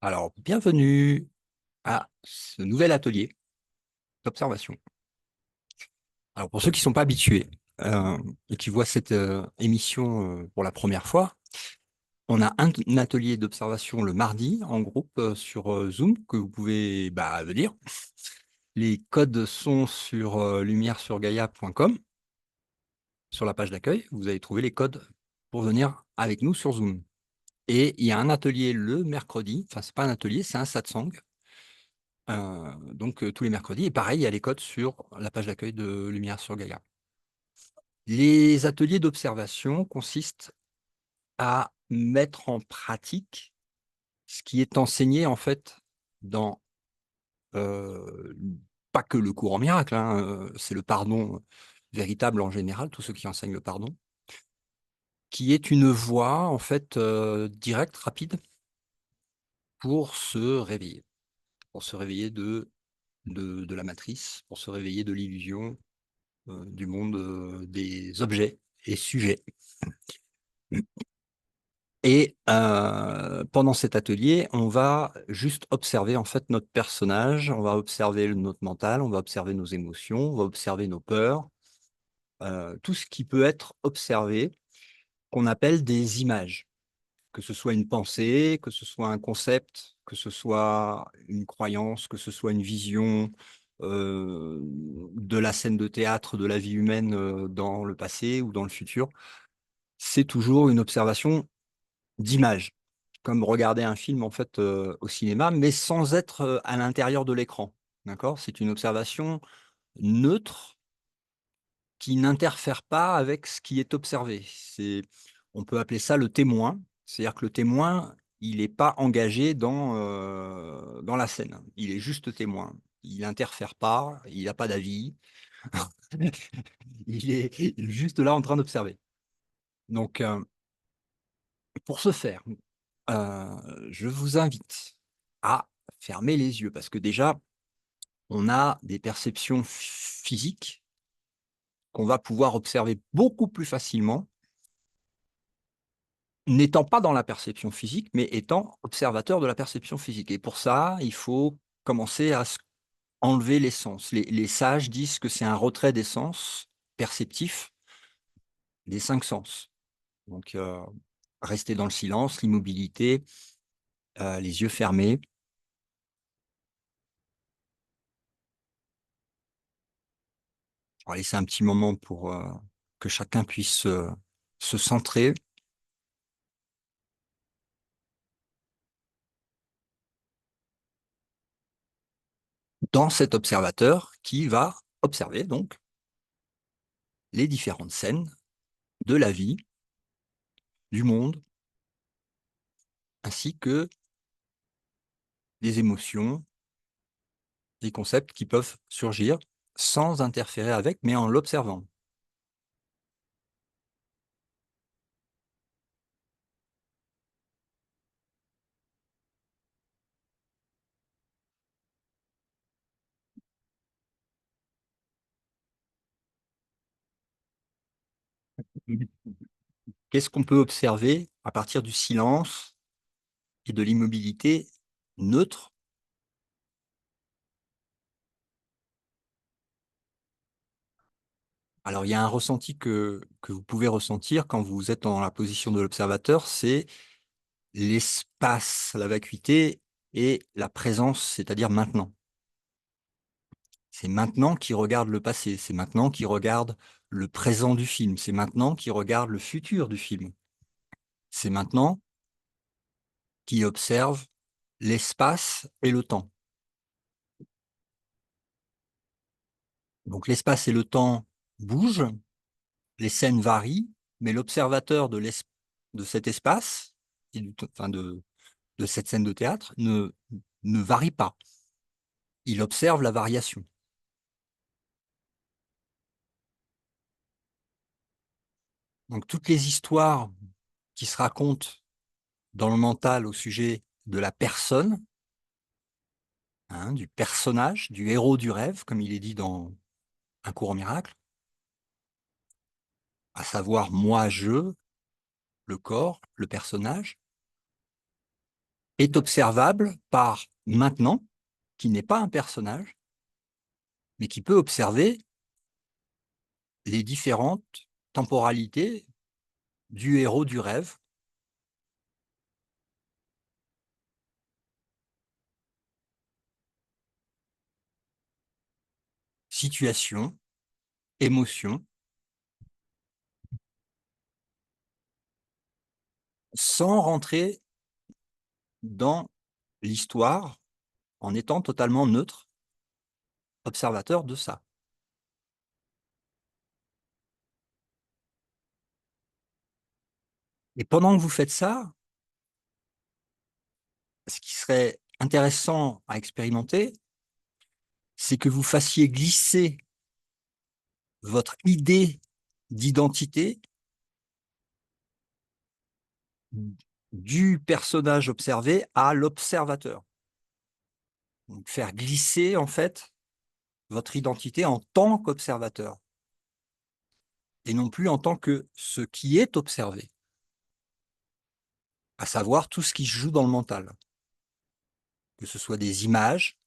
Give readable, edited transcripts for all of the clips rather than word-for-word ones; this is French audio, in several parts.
Alors, bienvenue à ce nouvel atelier d'observation. Alors, pour ceux qui ne sont pas habitués et qui voient cette émission pour la première fois, on a un atelier d'observation le mardi en groupe sur Zoom que vous pouvez venir. Les codes sont sur lumièresurgaia.com. Sur la page d'accueil, vous allez trouver les codes pour venir avec nous sur Zoom. Et il y a un atelier le mercredi, enfin, c'est pas un atelier, c'est un satsang. Donc, tous les mercredis. Et pareil, il y a les codes sur la page d'accueil de Lumière sur Gaïa. Les ateliers d'observation consistent à mettre en pratique ce qui est enseigné en fait dans euh, pas que le cours en miracle, hein, c'est le pardon véritable en général, tous ceux qui enseignent le pardon, qui est une voie en fait directe, rapide pour se réveiller de la matrice, pour se réveiller de l'illusion du monde des objets et sujets. Et pendant cet atelier, on va juste observer en fait notre personnage, on va observer notre mental, on va observer nos émotions, on va observer nos peurs, tout ce qui peut être observé, qu'on appelle des images, que ce soit une pensée, que ce soit un concept, que ce soit une croyance, que ce soit une vision de la scène de théâtre de la vie humaine dans le passé ou dans le futur. C'est toujours une observation d'image, comme regarder un film en fait au cinéma, mais sans être à l'intérieur de l'écran. D'accord? C'est une observation neutre qui n'interfère pas avec ce qui est observé. On peut appeler ça le témoin, c'est-à-dire que le témoin, il n'est pas engagé dans la scène, il est juste témoin. Il n'interfère pas, il n'a pas d'avis, il est juste là en train d'observer. Donc, pour ce faire, je vous invite à fermer les yeux parce que déjà, on a des perceptions physiques qu'on va pouvoir observer beaucoup plus facilement, n'étant pas dans la perception physique, mais étant observateur de la perception physique. Et pour ça, il faut commencer à enlever les sens. Les sages disent que c'est un retrait des sens perceptifs des cinq sens. Donc, rester dans le silence, l'immobilité, les yeux fermés. On va laisser un petit moment pour que chacun puisse se centrer dans cet observateur qui va observer donc les différentes scènes de la vie, du monde, ainsi que des émotions, des concepts qui peuvent surgir sans interférer avec, mais en l'observant. Qu'est-ce qu'on peut observer à partir du silence et de l'immobilité neutre? Alors, il y a un ressenti que vous pouvez ressentir quand vous êtes dans la position de l'observateur, c'est l'espace, la vacuité et la présence, c'est-à-dire maintenant. C'est maintenant qui regarde le passé, c'est maintenant qui regarde le présent du film, c'est maintenant qui regarde le futur du film. C'est maintenant qui observe l'espace et le temps. Donc l'espace et le temps bougent, les scènes varient, mais l'observateur de cet espace et de cette scène de théâtre ne varie pas. Il observe la variation. Donc toutes les histoires qui se racontent dans le mental au sujet de la personne, hein, du personnage, du héros du rêve, comme il est dit dans Un cours au miracle, à savoir moi, je, le corps, le personnage, est observable par maintenant, qui n'est pas un personnage, mais qui peut observer les différentes temporalités du héros du rêve, situation, émotion, sans rentrer dans l'histoire en étant totalement neutre, observateur de ça. Et pendant que vous faites ça, ce qui serait intéressant à expérimenter, c'est que vous fassiez glisser votre idée d'identité du personnage observé à l'observateur. Donc, faire glisser, en fait, votre identité en tant qu'observateur et non plus en tant que ce qui est observé, à savoir tout ce qui se joue dans le mental, que ce soit des images,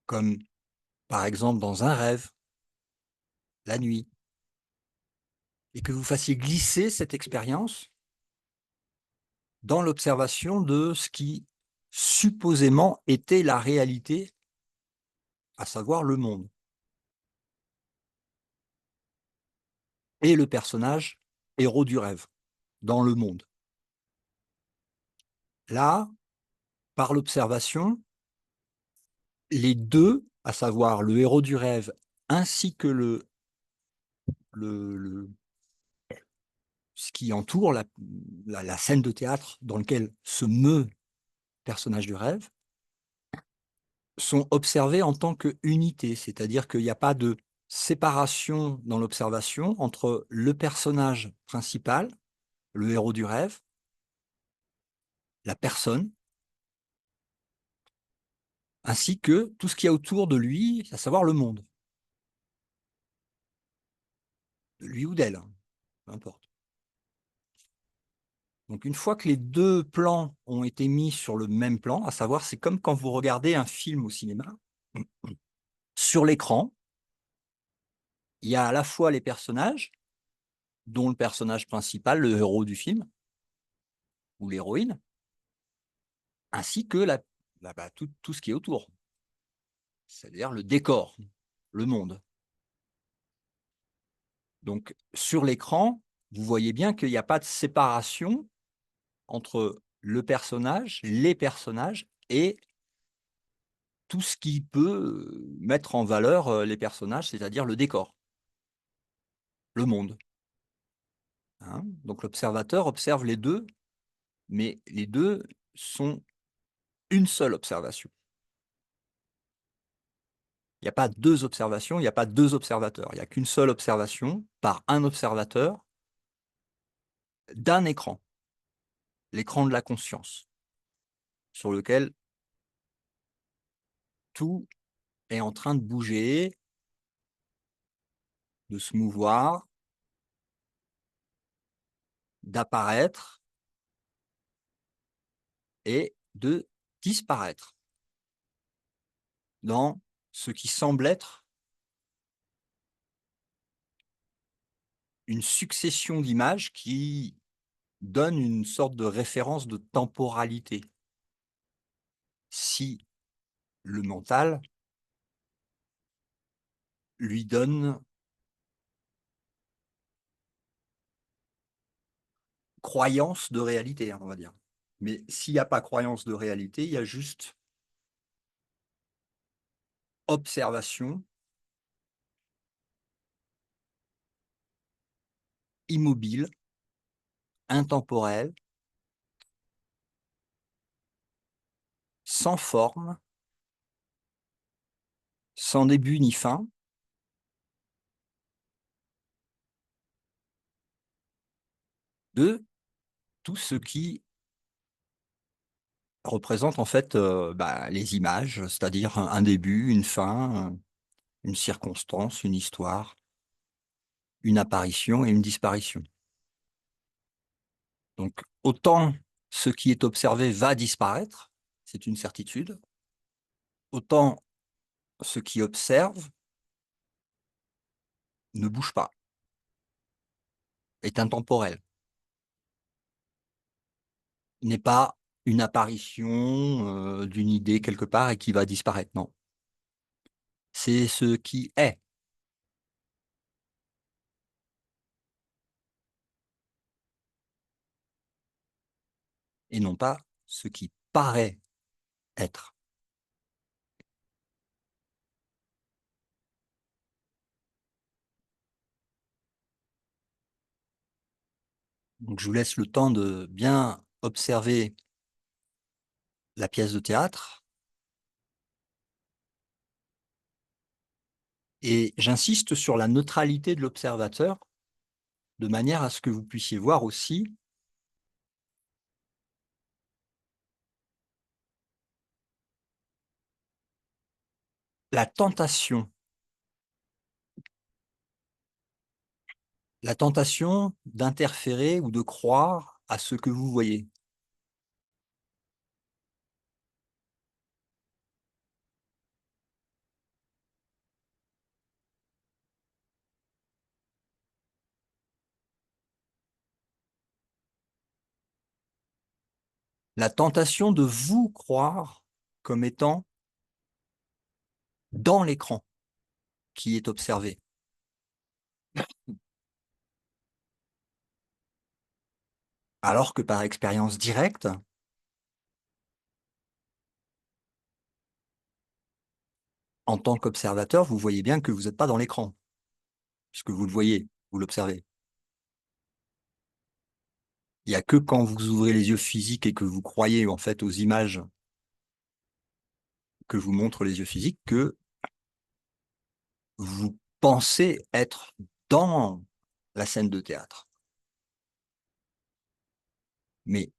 comme par exemple dans un rêve, la nuit, et que vous fassiez glisser cette expérience dans l'observation de ce qui supposément était la réalité, à savoir le monde, et le personnage héros du rêve dans le monde. Là, par l'observation, les deux, à savoir le héros du rêve ainsi que le ce qui entoure la scène de théâtre dans laquelle se meut le personnage du rêve, sont observés en tant qu'unité, c'est-à-dire qu'il n'y a pas de séparation dans l'observation entre le personnage principal, le héros du rêve, la personne, ainsi que tout ce qu'il y a autour de lui, à savoir le monde, de lui ou d'elle, hein, peu importe. Donc une fois que les deux plans ont été mis sur le même plan, à savoir, c'est comme quand vous regardez un film au cinéma, sur l'écran, il y a à la fois les personnages, dont le personnage principal, le héros du film, ou l'héroïne, ainsi que tout ce qui est autour, c'est-à-dire le décor, le monde. Donc sur l'écran, vous voyez bien qu'il n'y a pas de séparation entre le personnage, les personnages et tout ce qui peut mettre en valeur les personnages, c'est-à-dire le décor, le monde. Hein. Donc l'observateur observe les deux, mais les deux sont une seule observation. Il n'y a pas deux observations, il n'y a pas deux observateurs. Il n'y a qu'une seule observation par un observateur d'un écran, l'écran de la conscience, sur lequel tout est en train de bouger, de se mouvoir, d'apparaître et de disparaître dans ce qui semble être une succession d'images qui donne une sorte de référence de temporalité. Si le mental lui donne croyance de réalité, on va dire. Mais s'il n'y a pas croyance de réalité, il y a juste observation immobile, intemporelle, sans forme, sans début ni fin, de tout ce qui représente en fait les images, c'est-à-dire un début, une fin, une circonstance, une histoire, une apparition et une disparition. Donc autant ce qui est observé va disparaître, c'est une certitude. Autant ce qui observe ne bouge pas, est intemporel, n'est pas une apparition, d'une idée quelque part et qui va disparaître, non. C'est ce qui est et non pas ce qui paraît être. Donc je vous laisse le temps de bien observer la pièce de théâtre et j'insiste sur la neutralité de l'observateur, de manière à ce que vous puissiez voir aussi la tentation d'interférer ou de croire à ce que vous voyez. La tentation de vous croire comme étant dans l'écran qui est observé. Alors que par expérience directe, en tant qu'observateur, vous voyez bien que vous n'êtes pas dans l'écran, puisque vous le voyez, vous l'observez. Il n'y a que quand vous ouvrez les yeux physiques et que vous croyez en fait aux images que vous montrent les yeux physiques que vous pensez être dans la scène de théâtre. Mais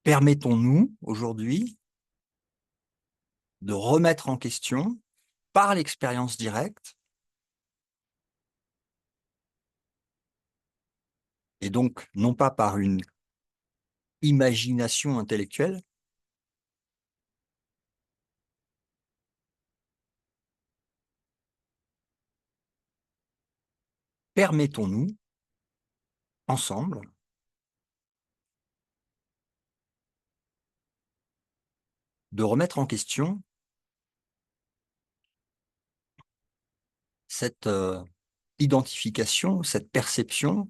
permettons-nous aujourd'hui de remettre en question, par l'expérience directe, et donc non pas par une imagination intellectuelle, permettons-nous ensemble de remettre en question cette identification, cette perception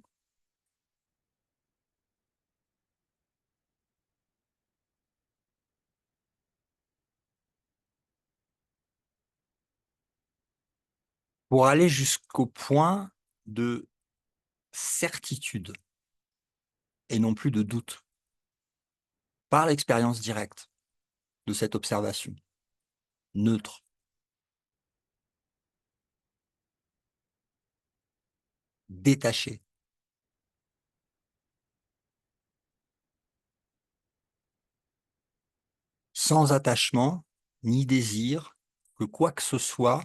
pour aller jusqu'au point de certitude et non plus de doute, par l'expérience directe de cette observation neutre, détachée, sans attachement ni désir que quoi que ce soit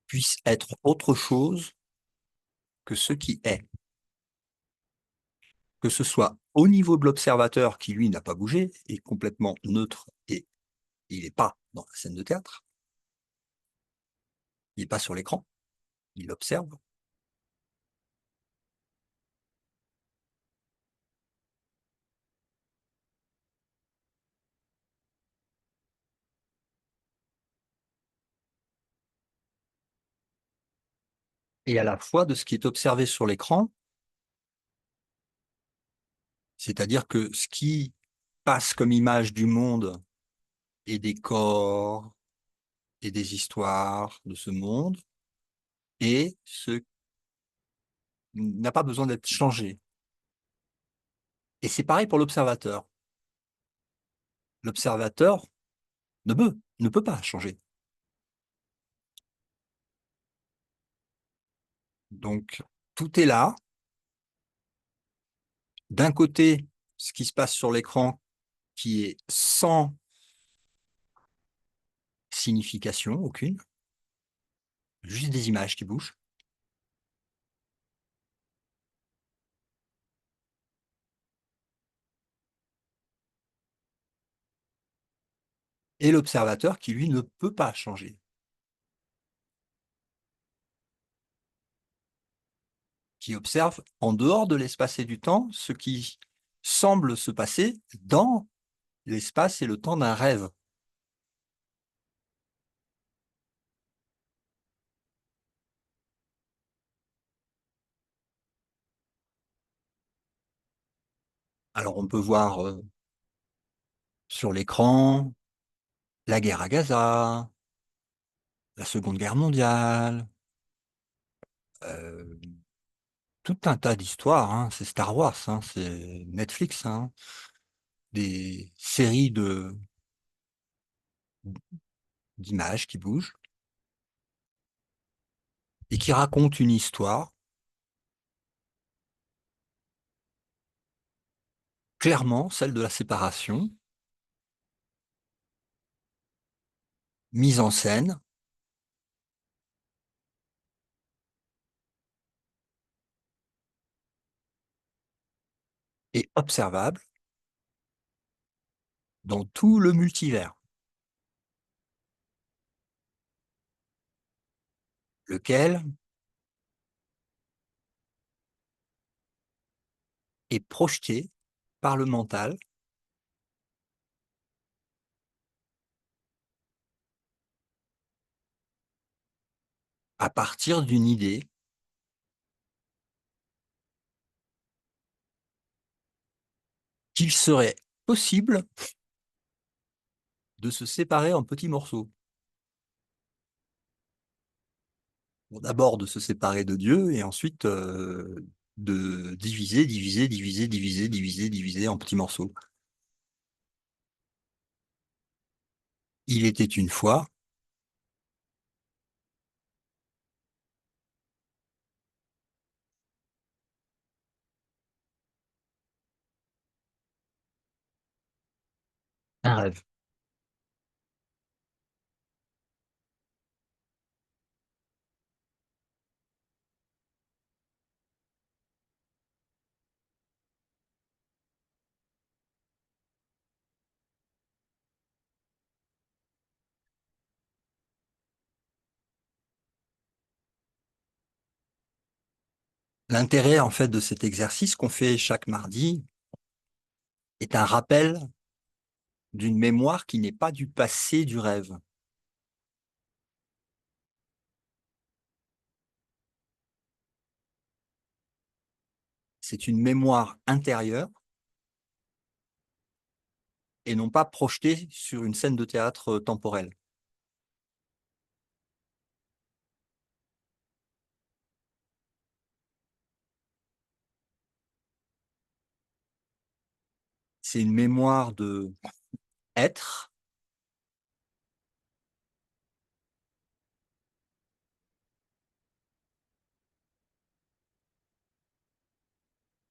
puisse être autre chose que ce qui est. Que ce soit au niveau de l'observateur qui, lui, n'a pas bougé, est complètement neutre et il n'est pas dans la scène de théâtre, il n'est pas sur l'écran, il observe. Et à la fois de ce qui est observé sur l'écran, c'est-à-dire que ce qui passe comme image du monde et des corps et des histoires de ce monde, et ce n'a pas besoin d'être changé. Et c'est pareil pour l'observateur. L'observateur ne peut pas changer. Donc, tout est là. D'un côté, ce qui se passe sur l'écran qui est sans signification aucune, juste des images qui bougent. et l'observateur qui, lui, ne peut pas changer, qui observe en dehors de l'espace et du temps ce qui semble se passer dans l'espace et le temps d'un rêve. Alors on peut voir sur l'écran la guerre à Gaza, la Seconde Guerre mondiale, euh, tout un tas d'histoires, hein. C'est Star Wars, hein, c'est Netflix, hein. Des séries d'images qui bougent et qui racontent une histoire, clairement celle de la séparation, mise en scène et observable dans tout le multivers, lequel est projeté par le mental à partir d'une idée qu'il serait possible de se séparer en petits morceaux. Bon, d'abord de se séparer de Dieu et ensuite de diviser, diviser, diviser, diviser, diviser, diviser en petits morceaux. Il était une fois un rêve. L'intérêt en fait de cet exercice qu'on fait chaque mardi est un rappel d'une mémoire qui n'est pas du passé du rêve. C'est une mémoire intérieure et non pas projetée sur une scène de théâtre temporelle. C'est une mémoire de être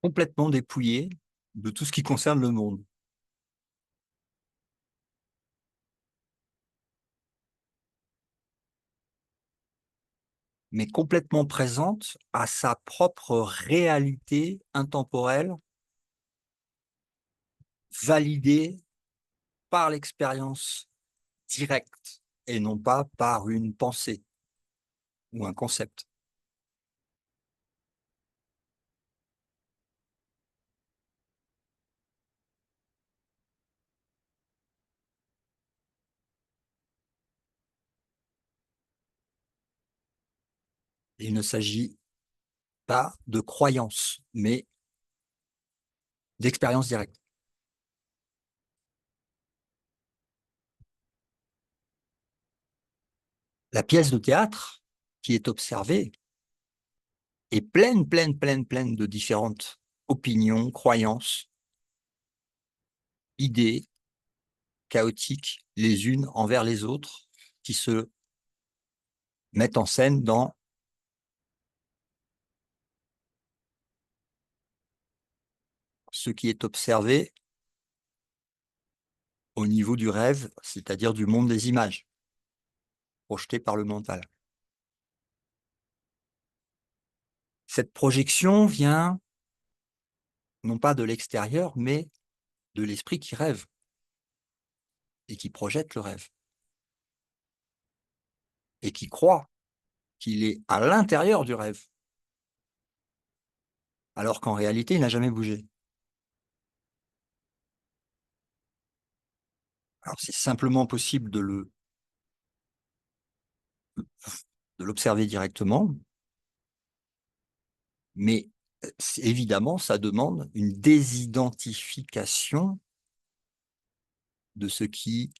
complètement dépouillé de tout ce qui concerne le monde, mais complètement présente à sa propre réalité intemporelle, validée par l'expérience directe et non pas par une pensée ou un concept. Il ne s'agit pas de croyance, mais d'expérience directe. La pièce de théâtre qui est observée est pleine, pleine, pleine, pleine de différentes opinions, croyances, idées chaotiques les unes envers les autres qui se mettent en scène dans ce qui est observé au niveau du rêve, c'est-à-dire du monde des images, projeté par le mental. Cette projection vient non pas de l'extérieur, mais de l'esprit qui rêve. et qui projette le rêve et qui croit qu'il est à l'intérieur du rêve, alors qu'en réalité, il n'a jamais bougé. Alors, c'est simplement possible de l'observer directement, mais évidemment, ça demande une désidentification de ce qui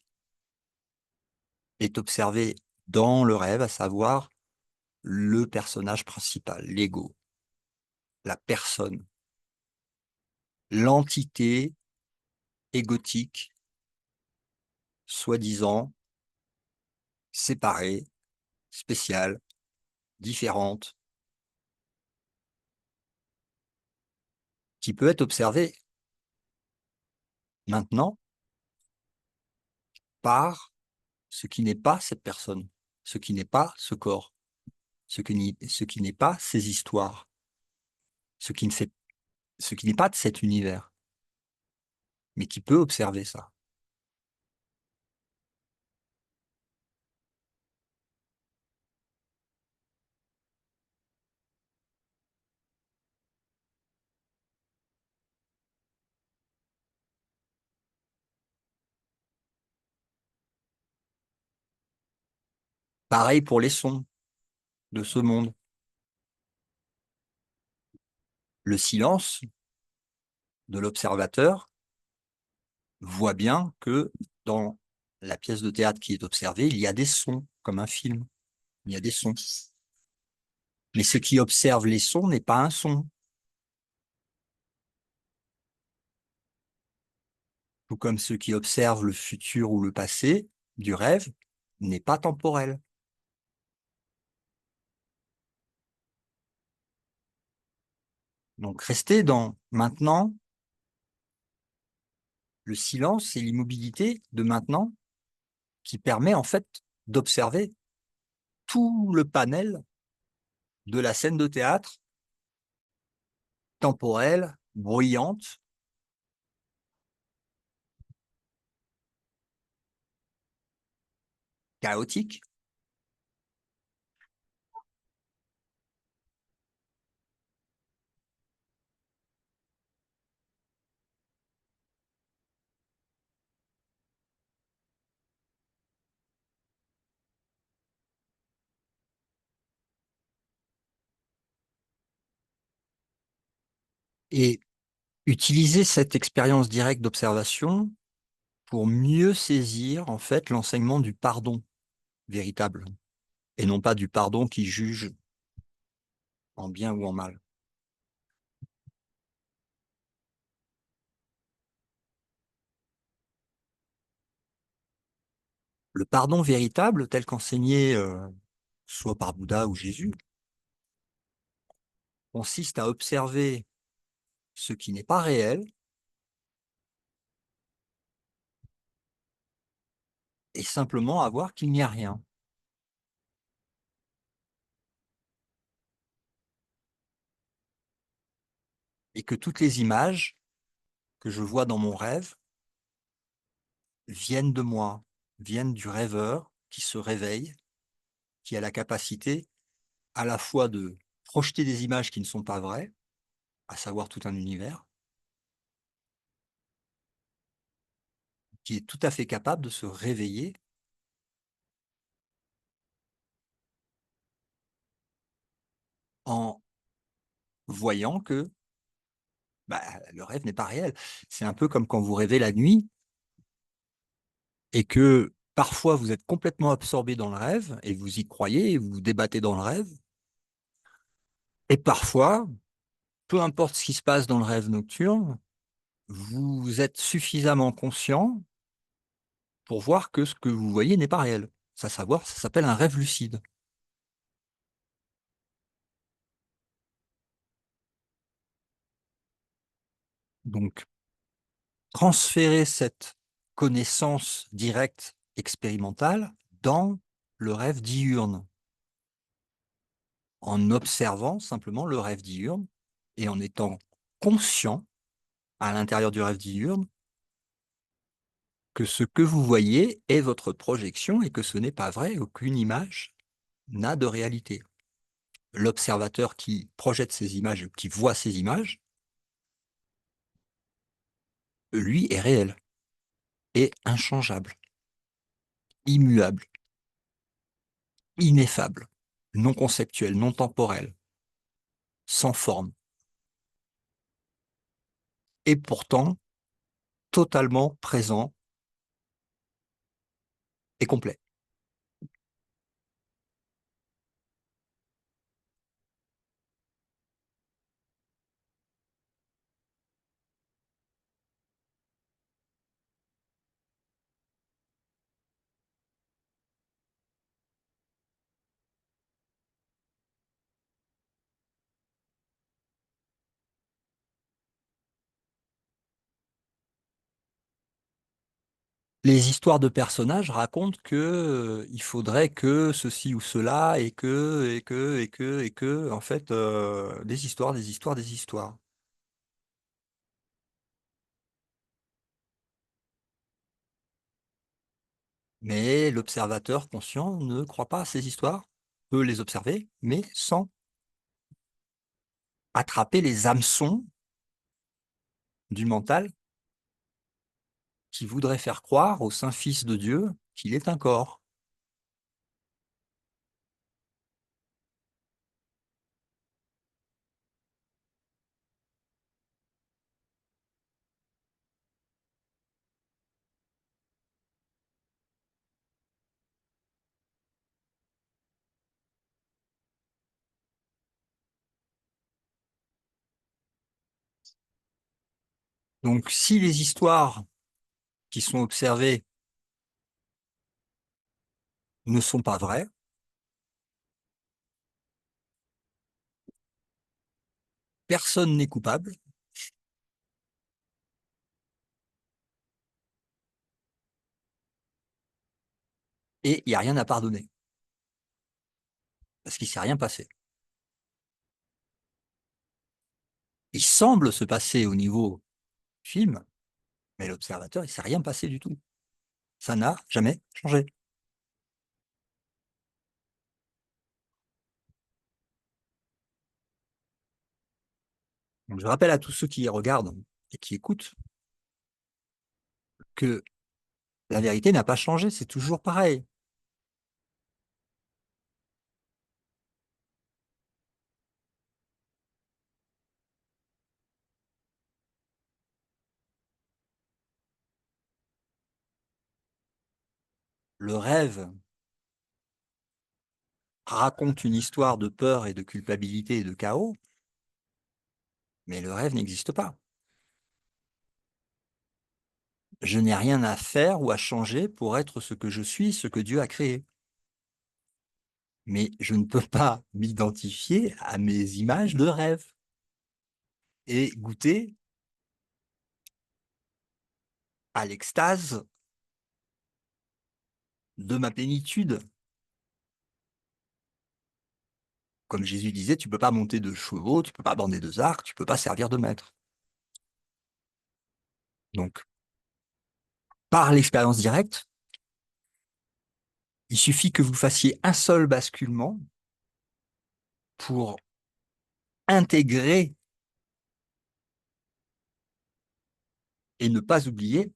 est observé dans le rêve, à savoir le personnage principal, l'ego, la personne, l'entité égotique, soi-disant séparée, spéciale, différente, qui peut être observée maintenant par ce qui n'est pas cette personne, ce qui n'est pas ce corps, ce qui n'est pas ces histoires, ce qui ne fait, ce qui n'est pas de cet univers, mais qui peut observer ça. Pareil pour les sons de ce monde. Le silence de l'observateur voit bien que dans la pièce de théâtre qui est observée, il y a des sons, comme un film. Il y a des sons. Mais ce qui observe les sons n'est pas un son. Tout comme ce qui observe le futur ou le passé du rêve n'est pas temporel. Donc rester dans maintenant, le silence et l'immobilité de maintenant qui permet en fait d'observer tout le panel de la scène de théâtre temporelle, bruyante, chaotique. Et utiliser cette expérience directe d'observation pour mieux saisir en fait l'enseignement du pardon véritable et non pas du pardon qui juge en bien ou en mal. Le pardon véritable tel qu'enseigné soit par Bouddha ou Jésus consiste à observer ce qui n'est pas réel et simplement à voir qu'il n'y a rien. Et que toutes les images que je vois dans mon rêve viennent de moi, viennent du rêveur qui se réveille, qui a la capacité à la fois de projeter des images qui ne sont pas vraies, à savoir tout un univers, qui est tout à fait capable de se réveiller en voyant que bah, le rêve n'est pas réel. C'est un peu comme quand vous rêvez la nuit et que parfois vous êtes complètement absorbé dans le rêve et vous y croyez et vous vous débattez dans le rêve. Et parfois, peu importe ce qui se passe dans le rêve nocturne, vous êtes suffisamment conscient pour voir que ce que vous voyez n'est pas réel. Ça s'appelle un rêve lucide. Donc, transférer cette connaissance directe expérimentale dans le rêve diurne, en observant simplement le rêve diurne et en étant conscient à l'intérieur du rêve diurne que ce que vous voyez est votre projection et que ce n'est pas vrai, aucune image n'a de réalité. L'observateur qui projette ces images, qui voit ces images, lui est réel, est inchangeable, immuable, ineffable, non conceptuel, non temporel, sans forme, et pourtant totalement présent et complet. Les histoires de personnages racontent que il faudrait que ceci ou cela et que, en fait, des histoires, des histoires, des histoires. Mais l'observateur conscient ne croit pas à ces histoires, peut les observer, mais sans attraper les hameçons du mental qui voudrait faire croire au Saint Fils de Dieu qu'il est un corps. Donc, si les histoires qui sont observées ne sont pas vraies, personne n'est coupable et il n'y a rien à pardonner, parce qu'il ne s'est rien passé. Il semble se passer au niveau film, mais l'observateur, il ne s'est rien passé du tout. Ça n'a jamais changé. Donc, je rappelle à tous ceux qui regardent et qui écoutent que la vérité n'a pas changé, c'est toujours pareil. Le rêve raconte une histoire de peur et de culpabilité et de chaos, mais le rêve n'existe pas. Je n'ai rien à faire ou à changer pour être ce que je suis, ce que Dieu a créé. Mais je ne peux pas m'identifier à mes images de rêve et goûter à l'extase de ma plénitude. Comme Jésus disait, tu ne peux pas monter de chevaux, tu ne peux pas bander deux arcs, tu ne peux pas servir de maître. Donc, par l'expérience directe, il suffit que vous fassiez un seul basculement pour intégrer et ne pas oublier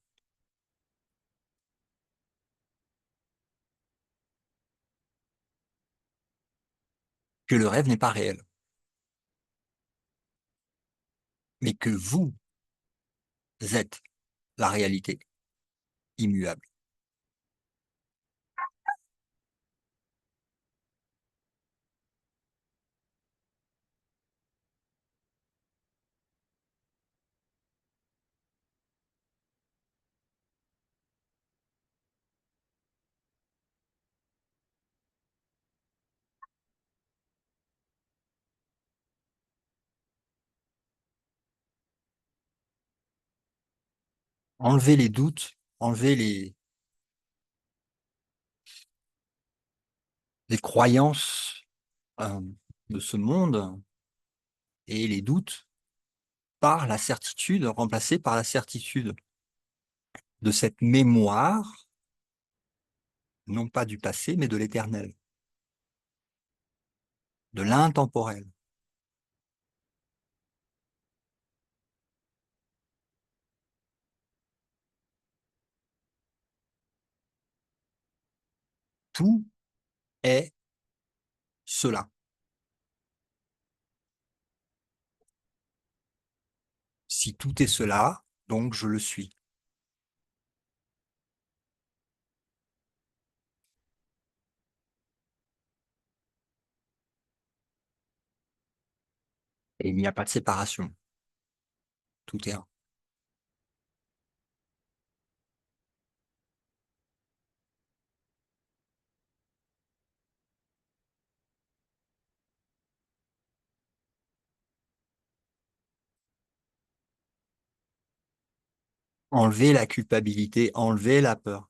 que le rêve n'est pas réel, mais que vous êtes la réalité immuable. Enlevez les doutes, enlevez les croyances euh, de ce monde et les doutes par la certitude, remplacés par la certitude de cette mémoire, non pas du passé, mais de l'éternel, de l'intemporel. Tout est cela. Si tout est cela, donc je le suis. Et il n'y a pas de séparation. Tout est un. Enlever la culpabilité, enlever la peur,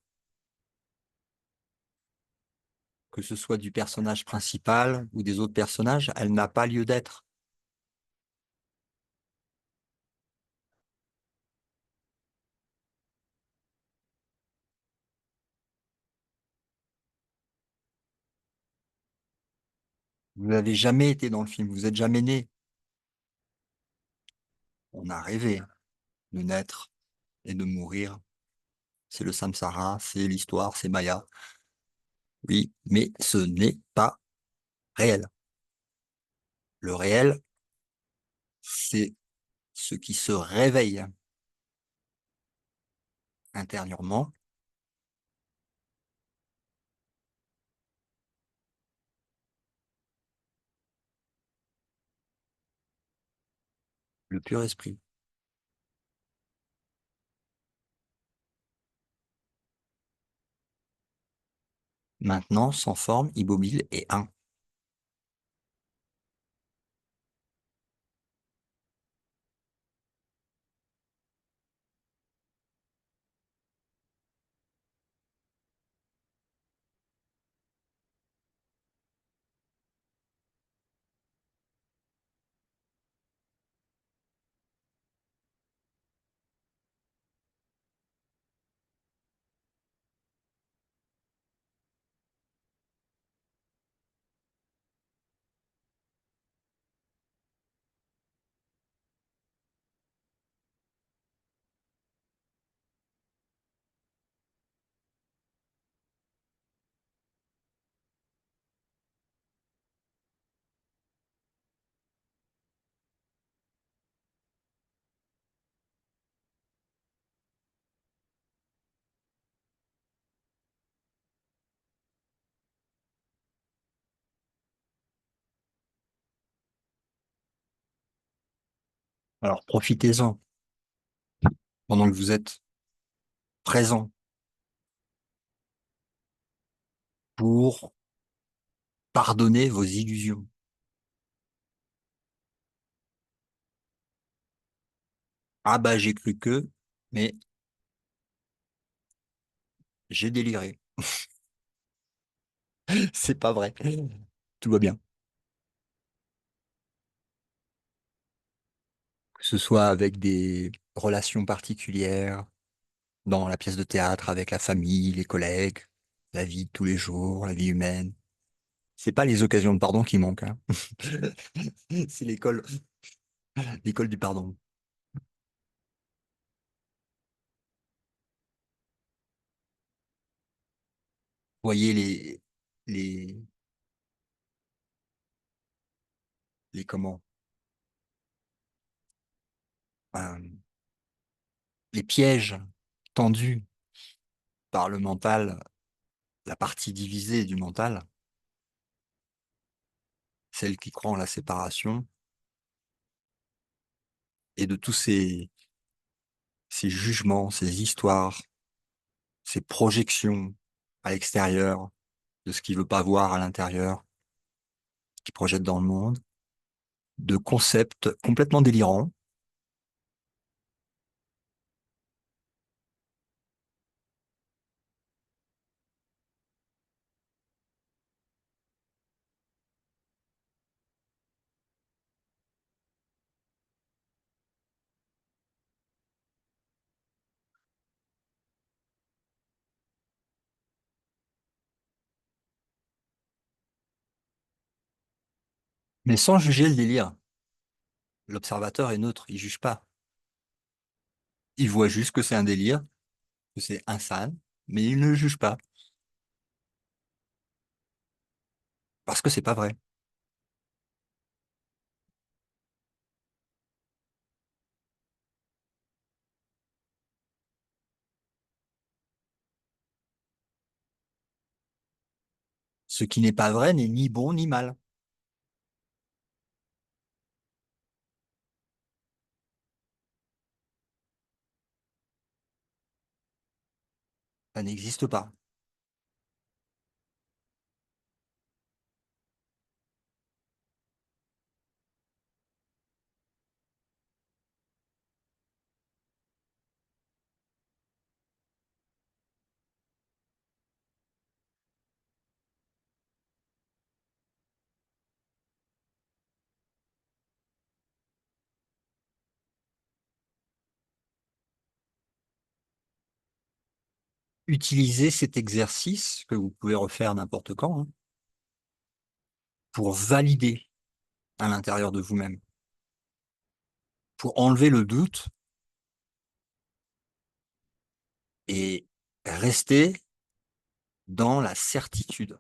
que ce soit du personnage principal ou des autres personnages, elle n'a pas lieu d'être. Vous n'avez jamais été dans le film, vous n'êtes jamais né. On a rêvé de naître et de mourir. C'est le samsara, c'est l'histoire, c'est Maya. Oui, mais ce n'est pas réel. Le réel, c'est ce qui se réveille intérieurement, le pur esprit. Maintenant, sans forme, immobile et un. Alors profitez-en pendant que vous êtes présent pour pardonner vos illusions. Ah bah j'ai cru que, mais j'ai déliré. C'est pas vrai. Tout va bien. Que ce soit avec des relations particulières, dans la pièce de théâtre, avec la famille, les collègues, la vie de tous les jours, la vie humaine. C'est pas les occasions de pardon qui manquent, hein. C'est l'école du pardon. Voyez les, les comment, euh, les pièges tendus par le mental, la partie divisée du mental, celle qui croit en la séparation, et de tous ces jugements, ces histoires, ces projections à l'extérieur de ce qu'il veut pas voir à l'intérieur, qui projette dans le monde, de concepts complètement délirants. Mais sans juger le délire. L'observateur est neutre, il juge pas. Il voit juste que c'est un délire, que c'est insane, mais il ne juge pas. Parce que c'est pas vrai. Ce qui n'est pas vrai n'est ni bon ni mal. Ça n'existe pas. Utilisez cet exercice que vous pouvez refaire n'importe quand, hein, pour valider à l'intérieur de vous-même, pour enlever le doute et rester dans la certitude.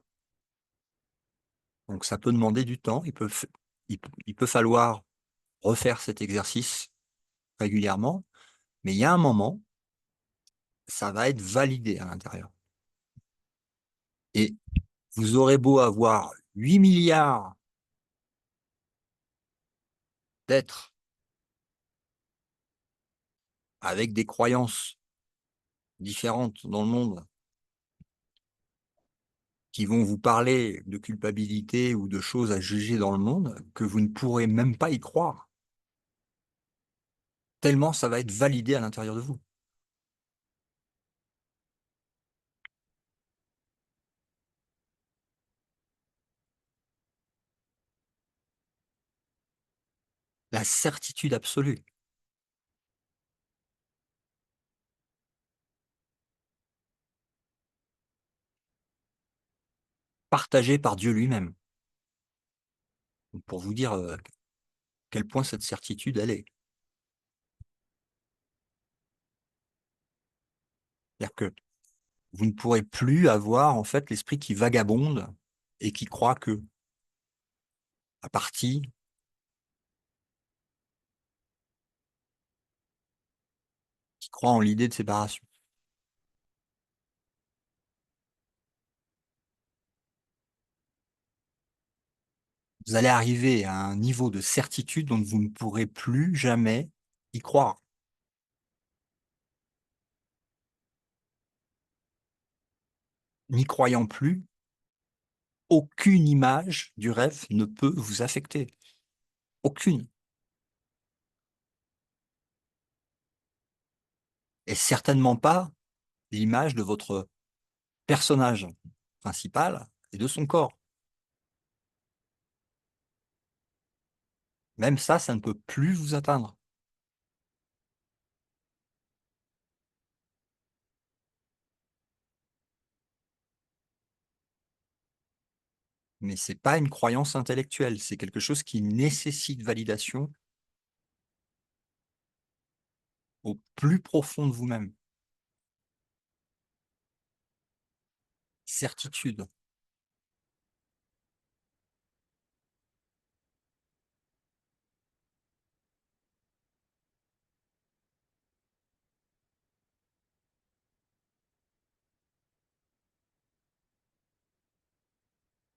Donc ça peut demander du temps, il peut falloir refaire cet exercice régulièrement, mais il y a un moment, ça va être validé à l'intérieur. Et vous aurez beau avoir 8 milliards d'êtres avec des croyances différentes dans le monde qui vont vous parler de culpabilité ou de choses à juger dans le monde, que vous ne pourrez même pas y croire, tellement ça va être validé à l'intérieur de vous. La certitude absolue, partagée par Dieu lui-même. Pour vous dire quel point cette certitude elle est. C'est-à-dire que vous ne pourrez plus avoir en fait l'esprit qui vagabonde et qui croit que à partie, qui croit en l'idée de séparation. Vous allez arriver à un niveau de certitude dont vous ne pourrez plus jamais y croire. N'y croyant plus, aucune image du rêve ne peut vous affecter. Aucune. Et certainement pas l'image de votre personnage principal et de son corps. Même ça ne peut plus vous atteindre. Mais c'est pas une croyance intellectuelle, c'est quelque chose qui nécessite validation au plus profond de vous-même. Certitude.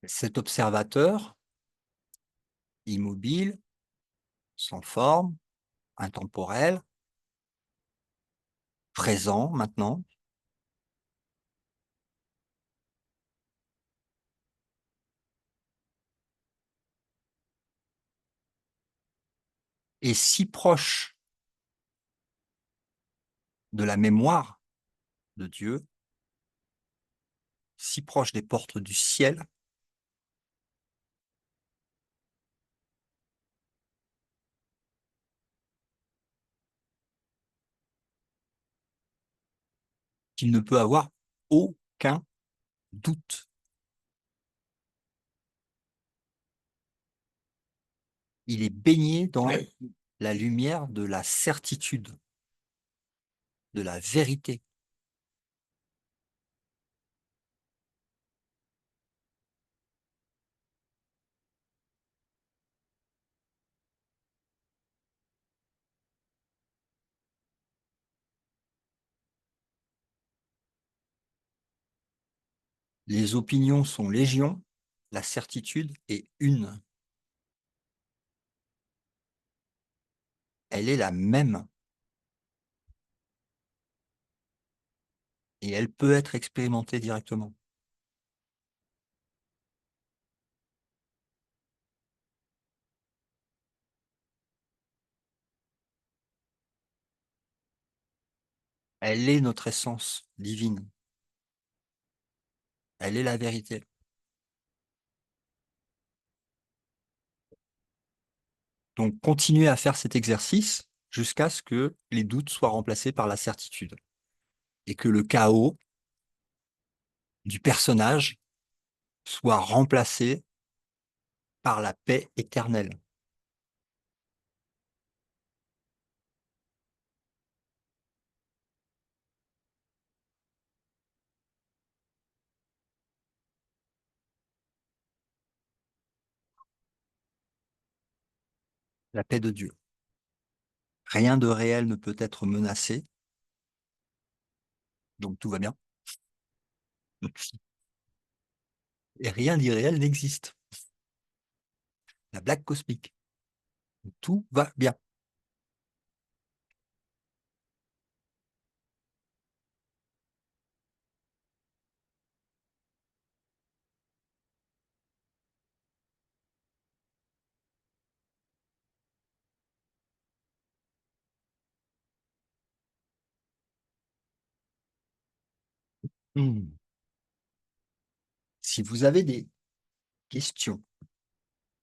Cet observateur, immobile, sans forme, intemporel, présent maintenant, est si proche de la mémoire de Dieu, si proche des portes du ciel, qu'il ne peut avoir aucun doute. il est baigné dans la lumière de la certitude, de la vérité. Les opinions sont légion, la certitude est une. Elle est la même et elle peut être expérimentée directement. Elle est notre essence divine. Elle est la vérité. Donc, continuez à faire cet exercice jusqu'à ce que les doutes soient remplacés par la certitude et que le chaos du personnage soit remplacé par la paix éternelle. La paix de Dieu. Rien de réel ne peut être menacé, donc tout va bien. Et rien d'irréel n'existe. La blague cosmique. Tout va bien. Hmm. Si vous avez des questions,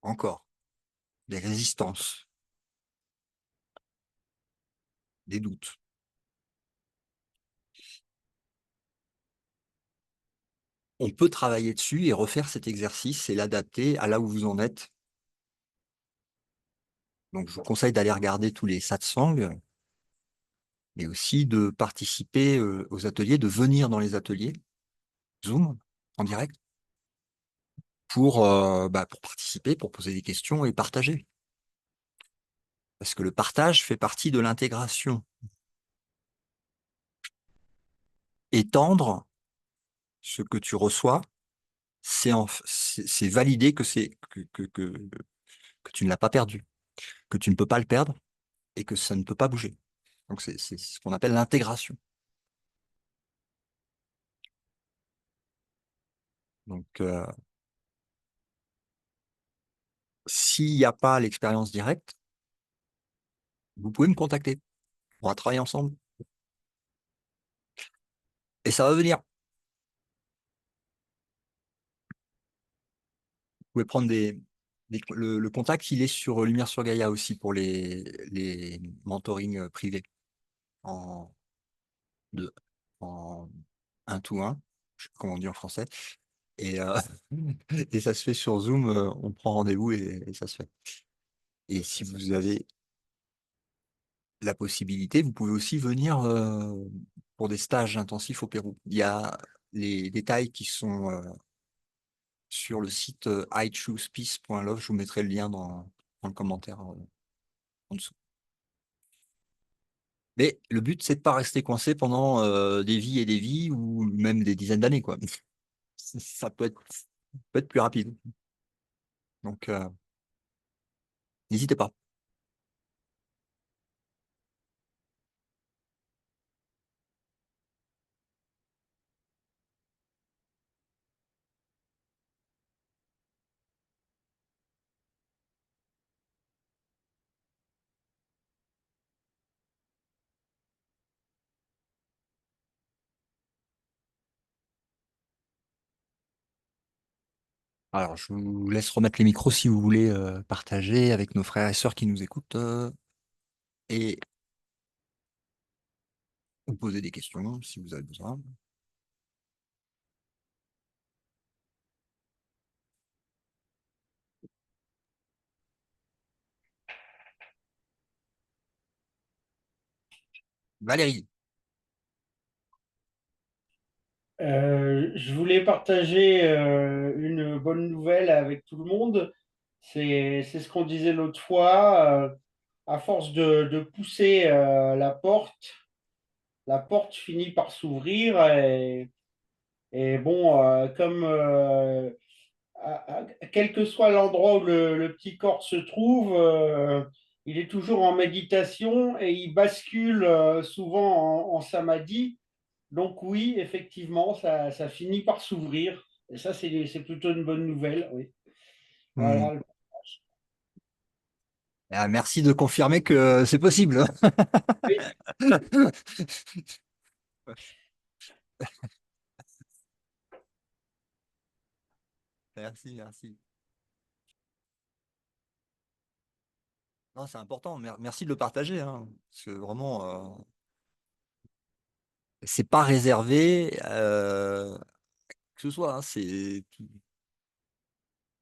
encore, des résistances, des doutes, on peut travailler dessus et refaire cet exercice et l'adapter à là où vous en êtes. Donc, je vous conseille d'aller regarder tous les satsangs, mais aussi de participer aux ateliers, de venir dans les ateliers Zoom en direct pour participer, pour poser des questions et partager. Parce que le partage fait partie de l'intégration. Étendre ce que tu reçois, c'est valider que tu ne l'as pas perdu, que tu ne peux pas le perdre et que ça ne peut pas bouger. Donc, c'est ce qu'on appelle l'intégration. Donc, s'il n'y a pas l'expérience directe, vous pouvez me contacter. On va travailler ensemble. Et ça va venir. Vous pouvez prendre le contact, il est sur Lumière sur Gaïa aussi pour les mentorings privés en deux, en un to un, je sais pas comment on dit en français. Et, et ça se fait sur Zoom, on prend rendez-vous et ça se fait. Et si vous avez la possibilité, vous pouvez aussi venir pour des stages intensifs au Pérou. Il y a les détails qui sont sur le site ichoosepeace.love. Je vous mettrai le lien dans le commentaire en dessous. Mais le but, c'est de pas rester coincé pendant des vies et des vies ou même des dizaines d'années, quoi. Ça peut être plus rapide. Donc, n'hésitez pas. Alors, je vous laisse remettre les micros si vous voulez partager avec nos frères et sœurs qui nous écoutent et vous poser des questions si vous avez besoin. Valérie. Je voulais partager une bonne nouvelle avec tout le monde. C'est ce qu'on disait l'autre fois. À force de pousser la porte finit par s'ouvrir. Et bon, quel que soit l'endroit où le petit corps se trouve, il est toujours en méditation et il bascule souvent en samadhi. Donc oui, effectivement, ça finit par s'ouvrir. Et ça, c'est plutôt une bonne nouvelle. Oui. Hmm. Voilà. Ah, merci de confirmer que c'est possible. Oui, Merci, merci. Non, c'est important. Merci de le partager, hein, parce que vraiment, c'est pas réservé que ce soit. Hein,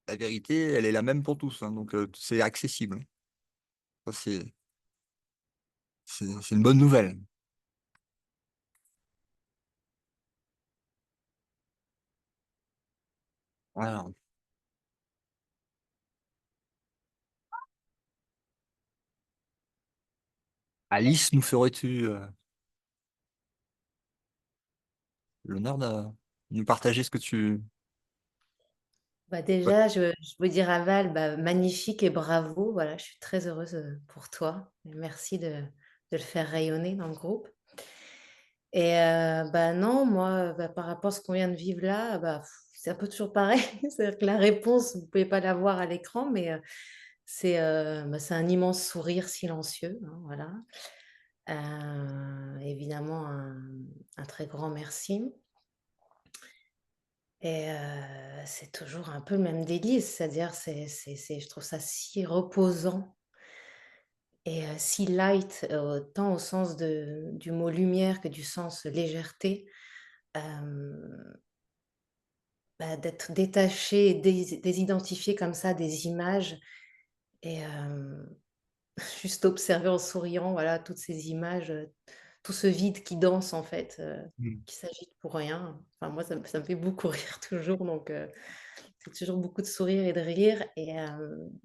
la vérité, elle est la même pour tous. Hein, donc, c'est accessible. Ça, c'est une bonne nouvelle. Voilà. Alice, nous ferais-tu l'honneur de nous partager ce que tu... Bah Ouais. déjà, je veux dire à Val, bah, magnifique et bravo. Voilà, je suis très heureuse pour toi. Et merci de le faire rayonner dans le groupe. Et bah non, moi, bah, par rapport à ce qu'on vient de vivre là, bah, c'est un peu toujours pareil. C'est-à-dire que la réponse, vous ne pouvez pas la voir à l'écran, mais c'est un immense sourire silencieux, hein, voilà. Évidemment, un très grand merci. Et c'est toujours un peu le même délice, c'est-à-dire je trouve ça si reposant et si light, tant au sens du mot lumière que du sens légèreté, hem, bah, d'être détaché et désidentifié comme ça des images et juste observer en souriant, voilà, toutes ces images, tout ce vide qui danse en fait, Mm. qui s'agite pour rien. Enfin moi ça me fait beaucoup rire toujours donc c'est toujours beaucoup de sourires et de rire et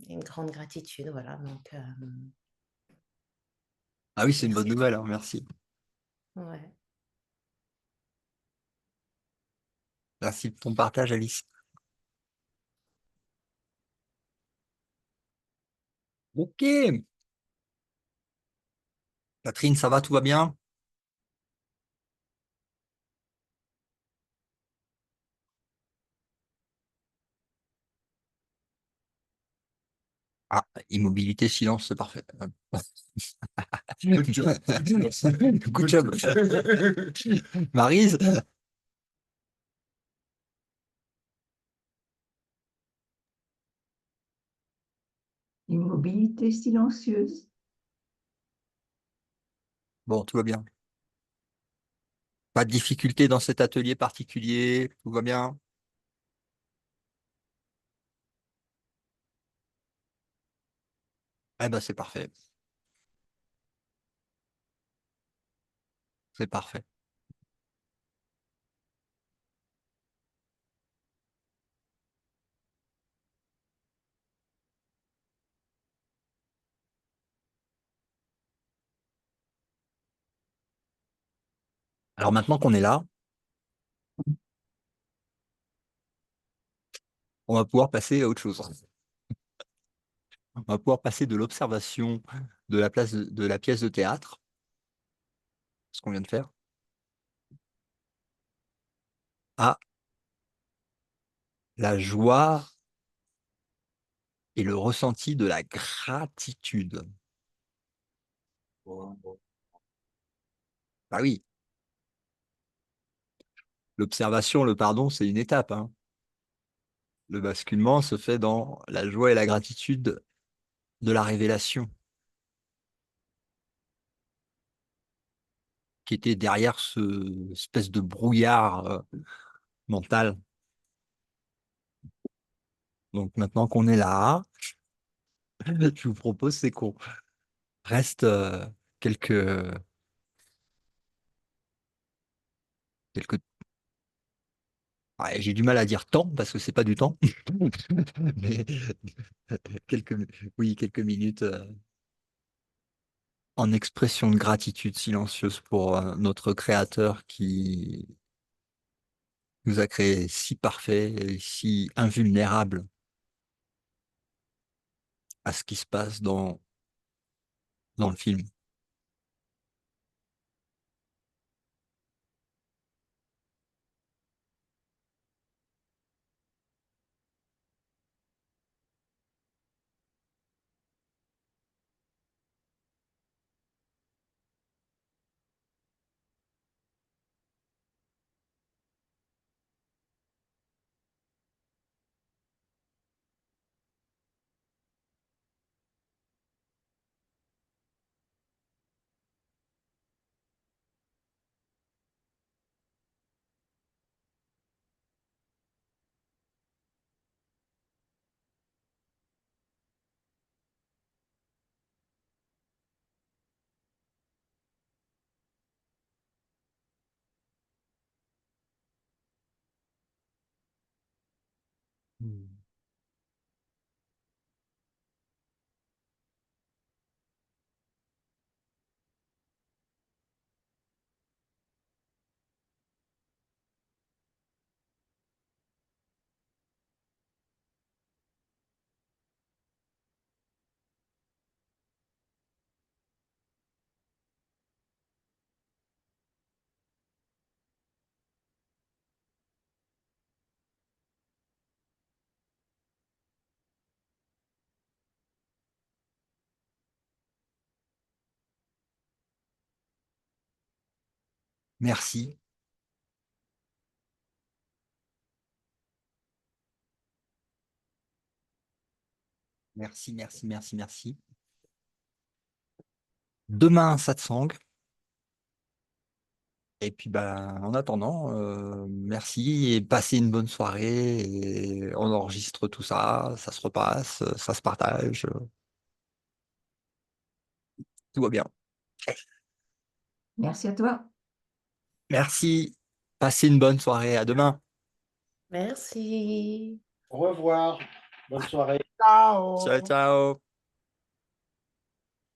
une grande gratitude, voilà donc Ah oui, c'est une bonne merci. nouvelle. Hein, merci. Ouais. Merci de ton partage, Alice. Ok. Catherine, ça va, tout va bien? Ah, immobilité, silence, c'est parfait. Good job. Good job. Maryse? Immobilité silencieuse. Bon, tout va bien. Pas de difficulté dans cet atelier particulier, tout va bien? Eh ben, c'est parfait. C'est parfait. Alors maintenant qu'on est là, on va pouvoir passer à autre chose. On va pouvoir passer de l'observation de la place de la pièce de théâtre, ce qu'on vient de faire, à la joie et le ressenti de la gratitude. Ah oui, l'observation, le pardon, c'est une étape. Hein. Le basculement se fait dans la joie et la gratitude de la révélation qui était derrière ce espèce de brouillard mental. Donc maintenant qu'on est là, je vous propose c'est qu'on reste quelques quelques... Ouais, j'ai du mal à dire temps parce que c'est pas du temps, mais quelques, oui, quelques minutes en expression de gratitude silencieuse pour notre Créateur qui nous a créés si parfaits et si invulnérables à ce qui se passe dans le film. Hmm. Merci, merci, merci, merci, merci. Demain, satsang. Et puis, bah, en attendant, merci et passez une bonne soirée. Et on enregistre tout ça, ça se repasse, ça se partage, tout va bien. Merci à toi. Merci, passez une bonne soirée. À demain. Merci. Au revoir. Bonne soirée. Ciao, ciao.